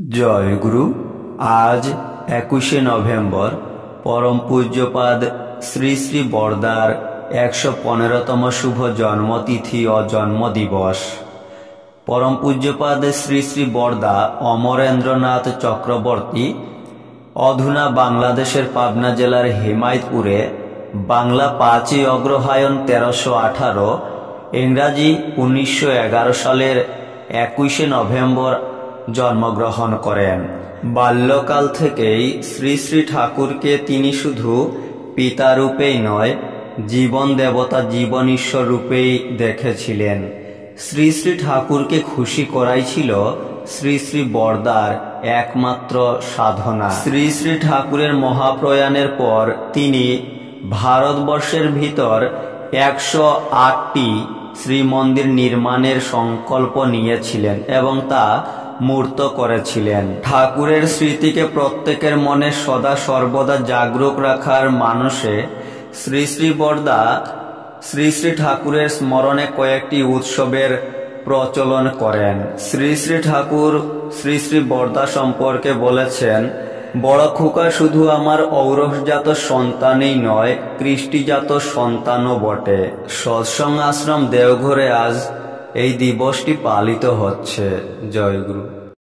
জয়গুরু। আজ 21শে নভেম্বর পরম পূজ্যপাদ শ্রী শ্রী বরদার 115তম শুভ জন্মতিথি ও জন্মদিবস। পরম পূজ্যপাদ শ্রী শ্রী বরদা অমরেন্দ্রনাথ চক্রবর্তী অধুনা বাংলাদেশের পাবনা জেলার হেমায়তপুরে বাংলা 5ই অগ্রহায়ণ 1318, ইংরাজি 1911 সালের 21শে নভেম্বর জন্মগ্রহণ করেন। বাল্যকাল থেকেই শ্রী শ্রী ঠাকুরকে তিনি শুধু পিতা রূপেই নয়, জীবন দেবতা জীবন ঈশ্বর রূপেই দেখেছিলেন। শ্রী শ্রী ঠাকুরকে খুশি করাই ছিল শ্রী শ্রী বরদার একমাত্র সাধনা। শ্রী শ্রী ঠাকুরের মহাপ্রয়াণের পর তিনি ভারতবর্ষের ভিতর 108টি শ্রীমন্দির নির্মাণের সংকল্প নিয়েছিলেন এবং তা মূর্ত করেছিলেন। ঠাকুরের স্মৃতিকে প্রত্যেকের মনে সদা সর্বদা জাগরুক রাখার মানসে শ্রী শ্রী বরদা শ্রী শ্রী ঠাকুরের স্মরণে কয়েকটি উৎসবের প্রচলন করেন। শ্রী শ্রী ঠাকুর শ্রী শ্রী বরদা সম্পর্কে বলেছেন, বড় খোকা শুধু আমার ঔরসজাত সন্তানই নয়, কৃষ্টিজাত সন্তানও বটে। সৎসঙ্গ আশ্রম দেওঘরে আজ এই দিবসটি পালিত হচ্ছে। জয়গুরু।